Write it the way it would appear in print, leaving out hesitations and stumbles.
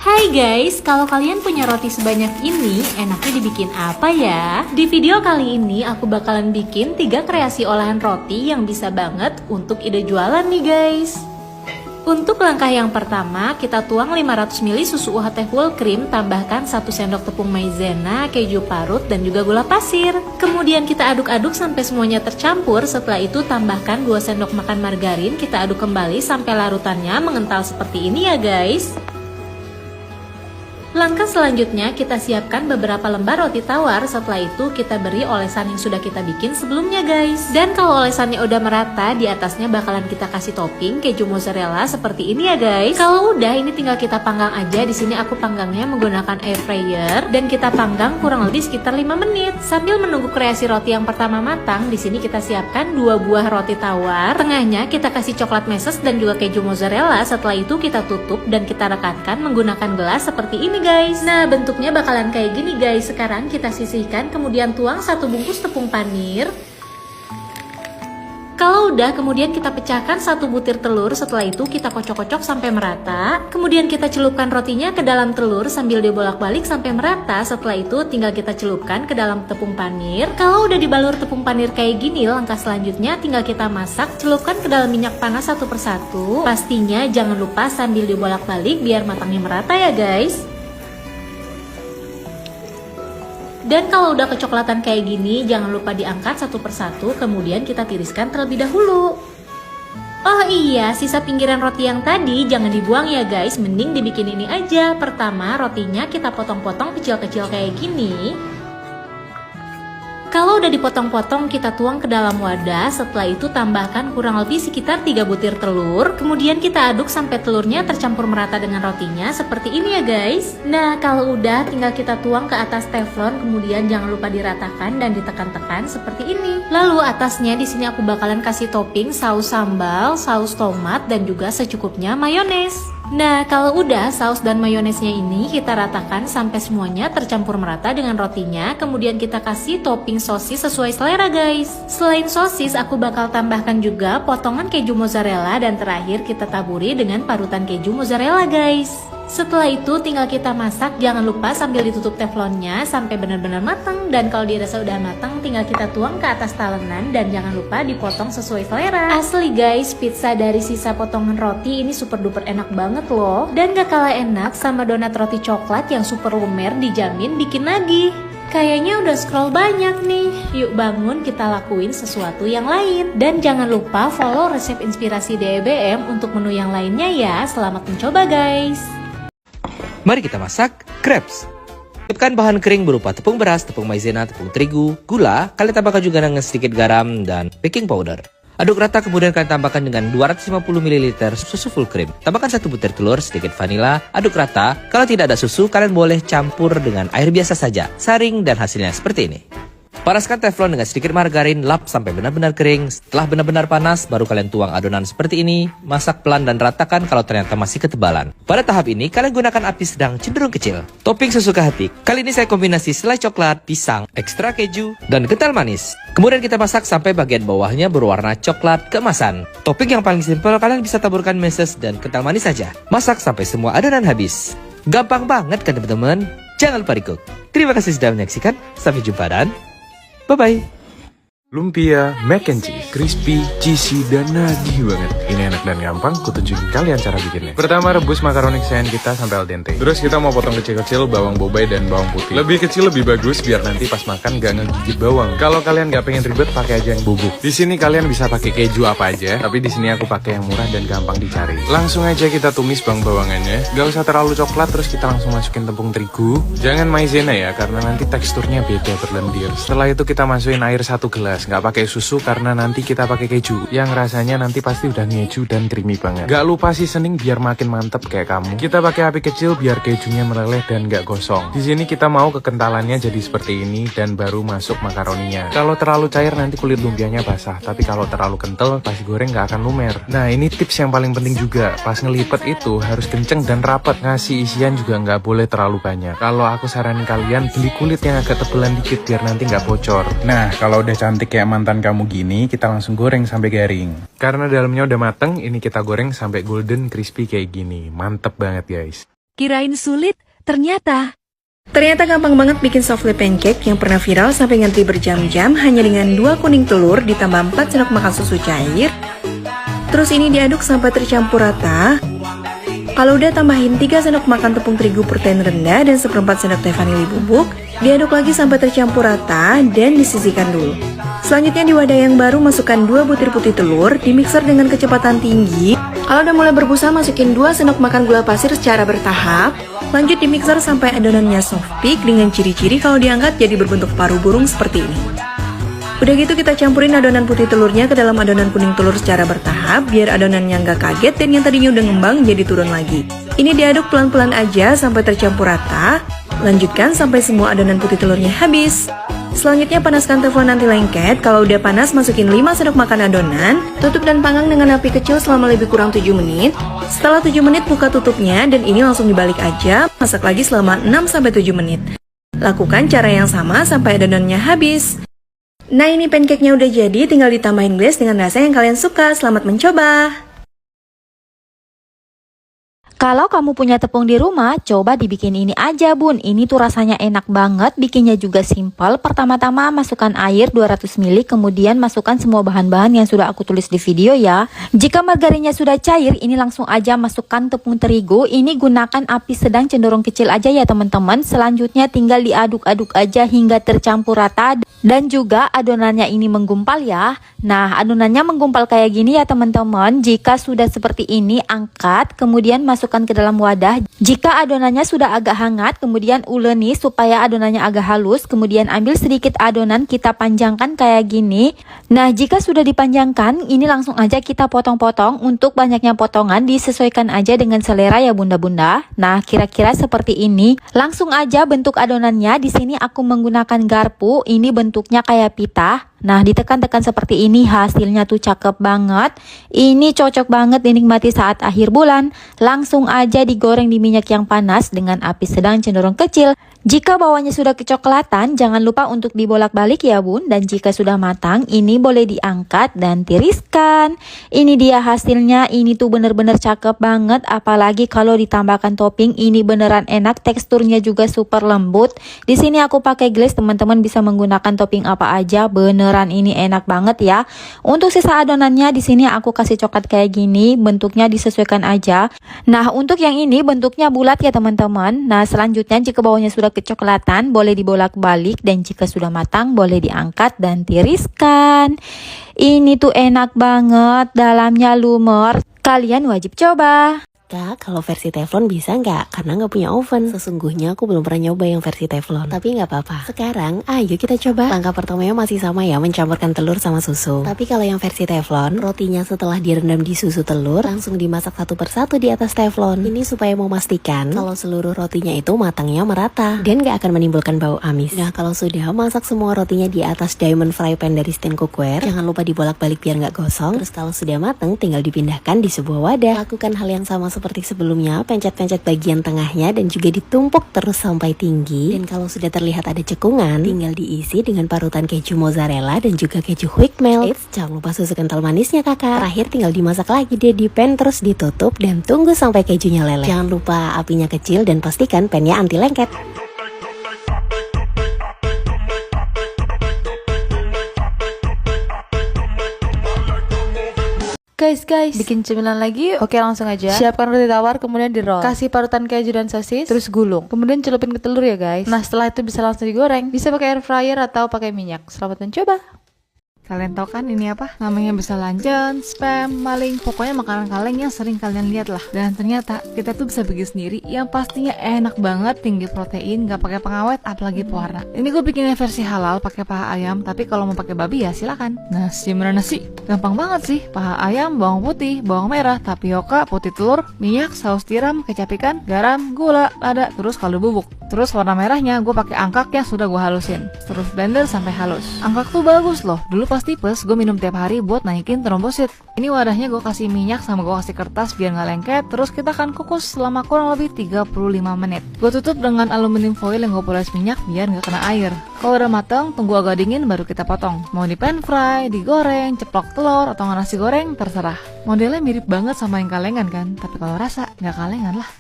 Hai guys, kalau kalian punya roti sebanyak ini, enaknya dibikin apa ya? Di video kali ini aku bakalan bikin 3 kreasi olahan roti yang bisa banget untuk ide jualan nih guys. Untuk langkah yang pertama, kita tuang 500 ml susu UHT full cream, tambahkan 1 sendok tepung maizena, keju parut, dan juga gula pasir. Kemudian kita aduk-aduk sampai semuanya tercampur. Setelah itu tambahkan 2 sendok makan margarin, kita aduk kembali sampai larutannya mengental seperti ini ya guys. Langkah selanjutnya kita siapkan beberapa lembar roti tawar. Setelah itu kita beri olesan yang sudah kita bikin sebelumnya guys. Dan kalau olesannya udah merata, di atasnya bakalan kita kasih topping keju mozzarella seperti ini ya guys. Kalau udah, ini tinggal kita panggang aja. Di sini aku panggangnya menggunakan air fryer dan kita panggang kurang lebih sekitar 5 menit. Sambil menunggu kreasi roti yang pertama matang, di sini kita siapkan 2 buah roti tawar. Tengahnya kita kasih coklat meses dan juga keju mozzarella. Setelah itu kita tutup dan kita rekatkan menggunakan gelas seperti ini guys. Nah, bentuknya bakalan kayak gini guys. Sekarang kita sisihkan, kemudian tuang 1 bungkus tepung panir. Kalau udah, kemudian kita pecahkan 1 butir telur. Setelah itu kita kocok-kocok sampai merata. Kemudian kita celupkan rotinya ke dalam telur sambil dibolak-balik sampai merata. Setelah itu tinggal kita celupkan ke dalam tepung panir. Kalau udah dibalur tepung panir kayak gini, langkah selanjutnya tinggal kita masak. Celupkan ke dalam minyak panas satu persatu. Pastinya jangan lupa sambil dibolak-balik biar matangnya merata ya guys. Dan kalau udah kecoklatan kayak gini, jangan lupa diangkat satu persatu, kemudian kita tiriskan terlebih dahulu. Oh iya, sisa pinggiran roti yang tadi jangan dibuang ya guys, mending dibikin ini aja. Pertama, rotinya kita potong-potong kecil-kecil kayak gini. Kalau udah dipotong-potong, kita tuang ke dalam wadah. Setelah itu tambahkan kurang lebih sekitar 3 butir telur. Kemudian kita aduk sampai telurnya tercampur merata dengan rotinya seperti ini ya guys. Nah, kalau udah tinggal kita tuang ke atas teflon, kemudian jangan lupa diratakan dan ditekan-tekan seperti ini. Lalu atasnya di sini aku bakalan kasih topping saus sambal, saus tomat, dan juga secukupnya mayones. Nah, kalau udah saus dan mayonesnya ini kita ratakan sampai semuanya tercampur merata dengan rotinya. Kemudian kita kasih topping sosis sesuai selera guys. Selain sosis, aku bakal tambahkan juga potongan keju mozzarella dan terakhir kita taburi dengan parutan keju mozzarella guys. Setelah itu tinggal kita masak, jangan lupa sambil ditutup teflonnya sampai benar-benar matang. Dan kalau dirasa udah matang, tinggal kita tuang ke atas talenan dan jangan lupa dipotong sesuai selera. Asli guys, pizza dari sisa potongan roti ini super duper enak banget loh. Dan gak kalah enak sama donat roti coklat yang super lumer, dijamin bikin lagi. Kayaknya udah scroll banyak nih. Yuk bangun, kita lakuin sesuatu yang lain. Dan jangan lupa follow resep inspirasi DEBM untuk menu yang lainnya ya. Selamat mencoba guys. Mari kita masak crepes. Siapkan bahan kering berupa tepung beras, tepung maizena, tepung terigu, gula. Kalian tambahkan juga dengan sedikit garam dan baking powder. Aduk rata, kemudian kalian tambahkan dengan 250 ml susu full cream. Tambahkan 1 butir telur, sedikit vanila. Aduk rata. Kalau tidak ada susu, kalian boleh campur dengan air biasa saja. Saring dan hasilnya seperti ini. Panaskan teflon dengan sedikit margarin, lap sampai benar-benar kering. Setelah benar-benar panas, baru kalian tuang adonan seperti ini. Masak pelan dan ratakan kalau ternyata masih ketebalan. Pada tahap ini, kalian gunakan api sedang cenderung kecil. Topping sesuka hati. Kali ini saya kombinasi selai coklat, pisang, ekstra keju, dan kental manis. Kemudian kita masak sampai bagian bawahnya berwarna coklat keemasan. Topping yang paling simpel, kalian bisa taburkan meses dan kental manis saja. Masak sampai semua adonan habis. Gampang banget kan teman-teman? Jangan lupa di-cook. Terima kasih sudah menyaksikan. Sampai jumpa dan bye-bye. Lumpia mac and cheese, crispy, cheesy, dan nagih banget. Ini enak dan gampang, ku tunjukin kalian cara bikinnya. Pertama, rebus makaroni kesayangan kita sampai al dente. Terus kita mau potong kecil-kecil bawang bombay dan bawang putih. Lebih kecil lebih bagus biar nanti pas makan gak ngegigit bawang. Kalau kalian gak pengen ribet, pakai aja yang bubuk. Di sini kalian bisa pakai keju apa aja, tapi di sini aku pakai yang murah dan gampang dicari. Langsung aja kita tumis bawang-bawangannya. Gak usah terlalu coklat, terus kita langsung masukin tepung terigu. Jangan maizena ya, karena nanti teksturnya beda berlendir. Setelah itu kita masukin air 1 gelas. Nggak pakai susu karena nanti kita pakai keju yang rasanya nanti pasti udah ngeju dan creamy banget. Gak lupa seasoning biar makin mantep kayak kamu. Kita pakai api kecil biar kejunya meleleh dan gak gosong. Di sini kita mau kekentalannya jadi seperti ini dan baru masuk makaroninya. Kalau terlalu cair nanti kulit lumpianya basah, tapi kalau terlalu kental pas goreng gak akan lumer. Nah, ini tips yang paling penting juga. Pas ngelipet itu harus kenceng dan rapet. Ngasih isian juga nggak boleh terlalu banyak. Kalau aku saranin kalian beli kulit yang agak tebelan dikit biar nanti nggak bocor. Nah, kalau udah cantik kayak mantan kamu gini, kita langsung goreng sampai garing. Karena dalamnya udah mateng, ini kita goreng sampai golden crispy kayak gini. Mantep banget guys. Kirain sulit, ternyata. Ternyata gampang banget bikin souffle pancake yang pernah viral sampai ngantri berjam-jam hanya dengan 2 kuning telur ditambah 4 sendok makan susu cair. Terus ini diaduk sampai tercampur rata. Kalau udah tambahin 3 sendok makan tepung terigu protein rendah dan 1/4 sendok teh vanili bubuk. Diaduk lagi sampai tercampur rata dan disisihkan dulu. Selanjutnya di wadah yang baru masukkan 2 butir putih telur, dimixer dengan kecepatan tinggi. Kalau udah mulai berbusa masukin 2 sendok makan gula pasir secara bertahap. Lanjut dimixer sampai adonannya soft peak dengan ciri-ciri kalau diangkat jadi berbentuk paruh burung seperti ini. Udah gitu kita campurin adonan putih telurnya ke dalam adonan kuning telur secara bertahap biar adonannya nggak kaget dan yang tadinya udah ngembang jadi turun lagi. Ini diaduk pelan-pelan aja sampai tercampur rata. Lanjutkan sampai semua adonan putih telurnya habis. Selanjutnya panaskan teflon anti lengket. Kalau udah panas masukin 5 sendok makan adonan. Tutup dan panggang dengan api kecil selama lebih kurang 7 menit. Setelah 7 menit buka tutupnya dan ini langsung dibalik aja. Masak lagi selama 6-7 menit. Lakukan cara yang sama sampai adonannya habis. Nah ini pancake-nya udah jadi, tinggal ditambahin glaze dengan rasa yang kalian suka. Selamat mencoba! Kalau kamu punya tepung di rumah, coba dibikin ini aja bun. Ini tuh rasanya enak banget, bikinnya juga simple. Pertama-tama masukkan air 200 ml, kemudian masukkan semua bahan-bahan yang sudah aku tulis di video ya. Jika margarinnya sudah cair, ini langsung aja masukkan tepung terigu. Ini gunakan api sedang cenderung kecil aja ya teman-teman. Selanjutnya tinggal diaduk-aduk aja hingga tercampur rata. Dan juga adonannya ini menggumpal ya. Nah adonannya menggumpal kayak gini ya teman-teman. Jika sudah seperti ini, angkat, kemudian masukkan ke dalam wadah. Jika adonannya sudah agak hangat, kemudian uleni supaya adonannya agak halus. Kemudian ambil sedikit adonan, kita panjangkan kayak gini. Nah jika sudah dipanjangkan, ini langsung aja kita potong-potong. Untuk banyaknya potongan disesuaikan aja dengan selera ya bunda-bunda. Nah kira-kira seperti ini. Langsung aja bentuk adonannya. Di sini aku menggunakan garpu. Ini bentuknya kayak pita. Nah ditekan-tekan seperti ini, hasilnya tuh cakep banget. Ini cocok banget dinikmati saat akhir bulan. Langsung aja digoreng di minyak yang panas dengan api sedang cenderung kecil. Jika bawahnya sudah kecoklatan, jangan lupa untuk dibolak-balik ya bun. Dan jika sudah matang, ini boleh diangkat dan tiriskan. Ini dia hasilnya, ini tuh bener-bener cakep banget. Apalagi kalau ditambahkan topping, ini beneran enak. Teksturnya juga super lembut. Di sini aku pakai glaze, teman-teman bisa menggunakan topping apa aja. Beneran ini enak banget ya. Untuk sisa adonannya di sini aku kasih coklat kayak gini. Bentuknya disesuaikan aja. Nah untuk yang ini bentuknya bulat ya teman-teman. Nah selanjutnya jika bawahnya sudah kecoklatan boleh dibolak-balik dan jika sudah matang boleh diangkat dan tiriskan. Ini tuh enak banget, dalamnya lumer. Kalian wajib coba. Kak, kalau versi teflon bisa nggak? Karena nggak punya oven. Sesungguhnya aku belum pernah nyoba yang versi teflon. Tapi nggak apa-apa. Sekarang, ayo kita coba. Langkah pertamanya masih sama ya, mencampurkan telur sama susu. Tapi kalau yang versi teflon, rotinya setelah direndam di susu telur, langsung dimasak satu persatu di atas teflon. Ini supaya memastikan kalau seluruh rotinya itu matangnya merata dan nggak akan menimbulkan bau amis. Nah, kalau sudah masak semua rotinya di atas diamond fry pan dari stand cookware, jangan lupa dibolak-balik biar nggak gosong. Terus kalau sudah matang, tinggal dipindahkan di sebuah wadah. Lakukan hal yang sama seperti sebelumnya, pencet-pencet bagian tengahnya dan juga ditumpuk terus sampai tinggi. Dan kalau sudah terlihat ada cekungan, tinggal diisi dengan parutan keju mozzarella dan juga keju quick melt. Jangan lupa susu kental manisnya kakak. Terakhir tinggal dimasak lagi deh di pan, terus ditutup dan tunggu sampai kejunya leleh. Jangan lupa apinya kecil dan pastikan pannya anti lengket. Guys, bikin cemilan lagi yuk. Oke, langsung aja. Siapkan roti tawar, kemudian di roll. Kasih parutan keju dan sosis, terus gulung. Kemudian celupin ke telur ya guys. Nah, setelah itu bisa langsung digoreng. Bisa pakai air fryer atau pakai minyak. Selamat mencoba. Kalian tahu kan ini apa? Namanya bisa lanjan, spam, maling, pokoknya makanan kaleng yang sering kalian lihat lah. Dan ternyata kita tuh bisa bikin sendiri yang pastinya enak banget, tinggi protein, gak pakai pengawet, apalagi pewarna. Ini gue bikinnya versi halal, pakai paha ayam, tapi kalau mau pakai babi ya silakan. Nah, gimana sih? Gampang banget sih. Paha ayam, bawang putih, bawang merah, tapioka, putih telur, minyak, saus tiram, kecap ikan, garam, gula, lada, terus kaldu bubuk. Terus warna merahnya gue pakai angkak yang sudah gue halusin. Terus blender sampai halus. Angkak tuh bagus loh. Dulu pas tipes gue minum tiap hari buat naikin trombosit. Ini wadahnya gue kasih minyak sama gue kasih kertas biar nggak lengket. Terus kita akan kukus selama kurang lebih 35 menit. Gue tutup dengan aluminium foil yang gue poles minyak biar nggak kena air. Kalau udah mateng, tunggu agak dingin baru kita potong. Mau di pan fry, digoreng, ceplok telur atau nasi goreng terserah. Modelnya mirip banget sama yang kalengan kan, tapi kalau rasa nggak kalengan lah.